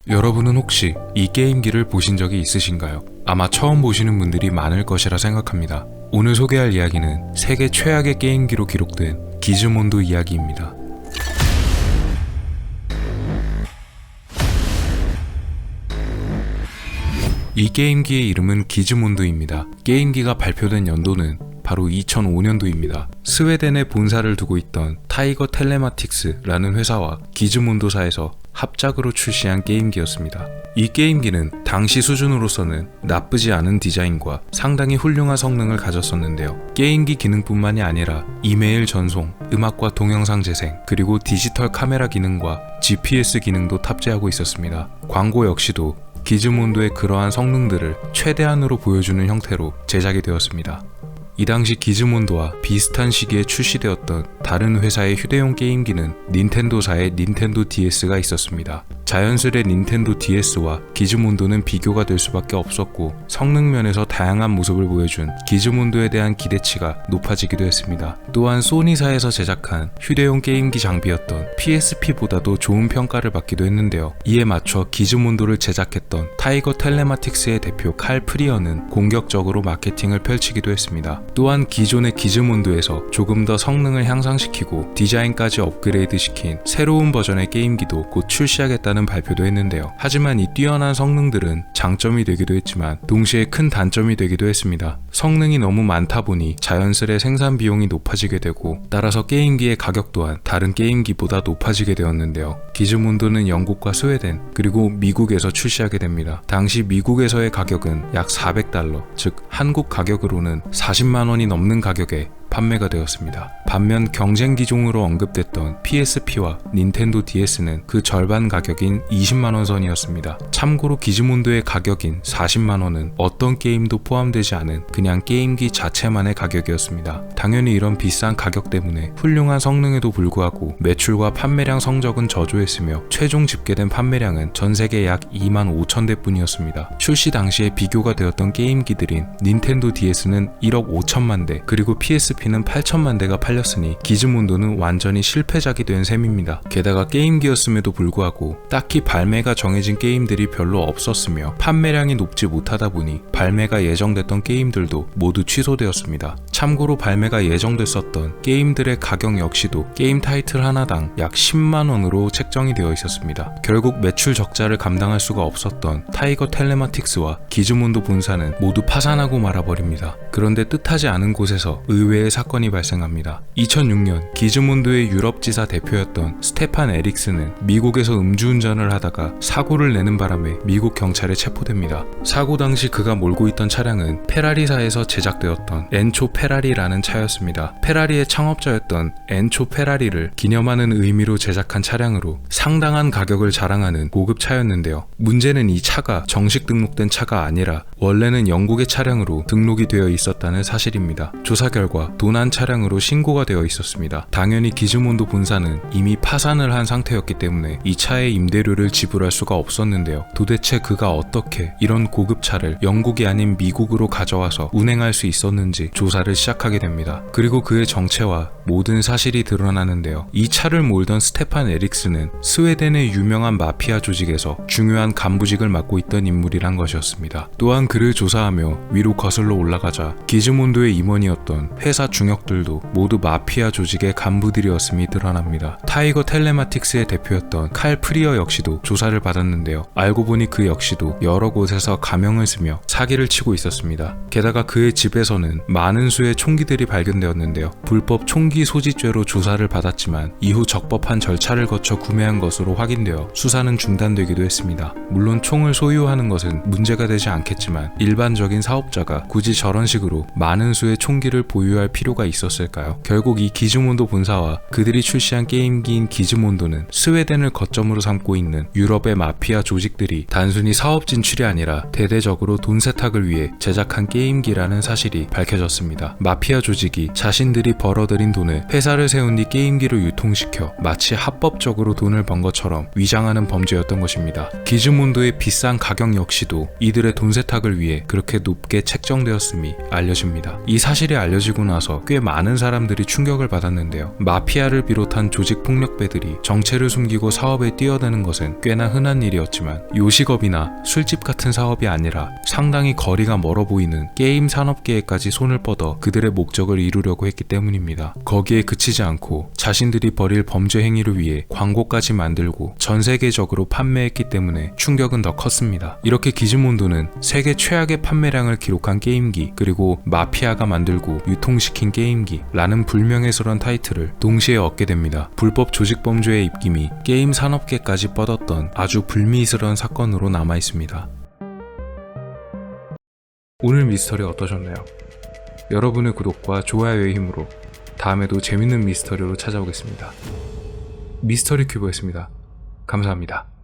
여러분은 혹시 이 게임기를 보신 적이 있으신가요? 아마 처음 보시는 분들이 많을 것이라 생각합니다. 오늘 소개할 이야기는 세계 최악의 게임기로 기록된 기즈몬도 이야기입니다. 이 게임기의 이름은 기즈몬도입니다. 게임기가 발표된 연도는 바로 2005년도입니다. 스웨덴에 본사를 두고 있던 타이거 텔레마틱스라는 회사와 기즈몬도사에서 합작으로 출시한 게임기였습니다. 이 게임기는 당시 수준으로서는 나쁘지 않은 디자인과 상당히 훌륭한 성능을 가졌었는데요. 게임기 기능뿐만이 아니라 이메일 전송, 음악과 동영상 재생, 그리고 디지털 카메라 기능과 GPS 기능도 탑재하고 있었습니다. 광고 역시도 기즈몬도의 그러한 성능들을 최대한으로 보여주는 형태로 제작이 되었습니다. 이 당시 기즈몬도와 비슷한 시기에 출시되었던 다른 회사의 휴대용 게임기는 닌텐도사의 닌텐도 DS가 있었습니다. 자연스레 닌텐도 DS와 기즈몬도는 비교가 될 수밖에 없었고 성능 면에서 다양한 모습을 보여준 기즈몬도에 대한 기대치가 높아지기도 했습니다. 또한 소니사에서 제작한 휴대용 게임기 장비였던 PSP보다도 좋은 평가를 받기도 했는데요. 이에 맞춰 기즈몬도를 제작했던 타이거 텔레마틱스의 대표 칼 프리어는 공격적으로 마케팅을 펼치기도 했습니다. 또한 기존의 기즈몬도에서 조금 더 성능을 향상시키고 디자인까지 업그레이드 시킨 새로운 버전의 게임기도 곧 출시하겠다는 발표도 했는데요. 하지만 이 뛰어난 성능들은 장점이 되기도 했지만 동시에 큰 단점이 되기도 했습니다. 성능이 너무 많다 보니 자연스레 생산 비용이 높아지게 되고 따라서 게임기의 가격 또한 다른 게임기보다 높아지게 되었는데요. 기즈몬도는 영국과 스웨덴 그리고 미국에서 출시하게 됩니다. 당시 미국에서의 가격은 약 $400, 즉 한국 가격으로는 40만 원이 넘는 가격에 판매가 되었습니다. 반면 경쟁 기종으로 언급됐던 PSP와 닌텐도 DS는 그 절반 가격인 20만원 선이었습니다. 참고로 기즈몬도의 가격인 40만원은 어떤 게임도 포함되지 않은 그냥 게임기 자체만의 가격이었습니다. 당연히 이런 비싼 가격 때문에 훌륭한 성능에도 불구하고 매출과 판매량 성적은 저조했으며 최종 집계된 판매량은 전세계 약 2만 5천 대뿐이었습니다. 출시 당시에 비교가 되었던 게임기들인 닌텐도 DS는 1억 5천만 대 그리고 PSP는 8천만 대가 팔렸으니 기즈몬도는 완전히 실패작이 된 셈입니다. 게다가 게임기였음에도 불구하고 딱히 발매가 정해진 게임들이 별로 없었으며 판매량이 높지 못하다 보니 발매가 예정됐던 게임들도 모두 취소되었습니다. 참고로 발매가 예정됐었던 게임들의 가격 역시도 게임 타이틀 하나당 약 10만원으로 책정이 되어 있었습니다. 결국 매출 적자를 감당할 수가 없었던 타이거 텔레마틱스와 기즈몬도 본사는 모두 파산하고 말아버립니다. 그런데 뜻하지 않은 곳에서 의외의 사건이 발생합니다. 2006년 기즈몬도의 유럽지사 대표였던 스테판 에릭스는 미국에서 음주운전을 하다가 사고를 내는 바람에 미국 경찰에 체포됩니다. 사고 당시 그가 몰고 있던 차량은 페라리사에서 제작되었던 엔초 페라리라는 차였습니다. 페라리의 창업자였던 엔초 페라리를 기념하는 의미로 제작한 차량으로 상당한 가격을 자랑하는 고급 차였는데요. 문제는 이 차가 정식 등록된 차가 아니라 원래는 영국의 차량으로 등록이 되어 있었다는 사실입니다. 조사 결과 도난 차량으로 신고가 되어 있었습니다. 당연히 기즈몬도 본사는 이미 파산을 한 상태였기 때문에 이 차의 임대료를 지불할 수가 없었는데요. 도대체 그가 어떻게 이런 고급차를 영국이 아닌 미국으로 가져와서 운행할 수 있었는지 조사를 시작하게 됩니다. 그리고 그의 정체와 모든 사실이 드러나는데요. 이 차를 몰던 스테판 에릭스는 스웨덴의 유명한 마피아 조직에서 중요한 간부직을 맡고 있던 인물이란 것이었습니다. 또한 그를 조사하며 위로 거슬러 올라가자 기즈몬도의 임원이었던 회사 중역들도 모두 마피아 조직의 간부들이었음이 드러납니다. 타이거 텔레마틱스의 대표였던 칼 프리어 역시도 조사를 받았는데요. 알고 보니 그 역시도 여러 곳에서 가명을 쓰며 사기를 치고 있었습니다. 게다가 그의 집에서는 많은 수의 총기들이 발견되었는데요. 불법 총기 소지죄로 조사를 받았지만 이후 적법한 절차를 거쳐 구매한 것으로 확인되어 수사는 중단되기도 했습니다. 물론 총을 소유하는 것은 문제가 되지 않겠지만 일반적인 사업자가 굳이 저런 식으로 많은 수의 총기를 보유할 필요가 있었을까요? 결국 이 기즈몬도 본사와 그들이 출시한 게임기인 기즈몬도는 스웨덴을 거점으로 삼고 있는 유럽의 마피아 조직들이 단순히 사업 진출이 아니라 대대적으로 돈 세탁을 위해 제작한 게임기라는 사실이 밝혀졌습니다. 마피아 조직이 자신들이 벌어들인 돈을 돈을 회사를 세운 뒤 게임기를 유통시켜 마치 합법적으로 돈을 번 것처럼 위장하는 범죄였던 것입니다. 기즈몬드의 비싼 가격 역시도 이들의 돈 세탁을 위해 그렇게 높게 책정되었음이 알려집니다. 이 사실이 알려지고 나서 꽤 많은 사람들이 충격을 받았는데요. 마피아를 비롯한 조직 폭력배들이 정체를 숨기고 사업에 뛰어드는 것은 꽤나 흔한 일이었지만 요식업이나 술집 같은 사업이 아니라 상당히 거리가 멀어 보이는 게임 산업계에까지 손을 뻗어 그들의 목적을 이루려고 했기 때문입니다. 거기에 그치지 않고 자신들이 벌일 범죄 행위를 위해 광고까지 만들고 전 세계적으로 판매했기 때문에 충격은 더 컸습니다. 이렇게 기즈몬드는 세계 최악의 판매량을 기록한 게임기, 그리고 마피아가 만들고 유통시킨 게임기 라는 불명예스러운 타이틀을 동시에 얻게 됩니다. 불법 조직 범죄의 입김이 게임 산업계까지 뻗었던 아주 불미스러운 사건으로 남아있습니다. 오늘 미스터리 어떠셨나요? 여러분의 구독과 좋아요의 힘으로 다음에도 재밌는 미스터리로 찾아오겠습니다. 미스터리 큐브였습니다. 감사합니다.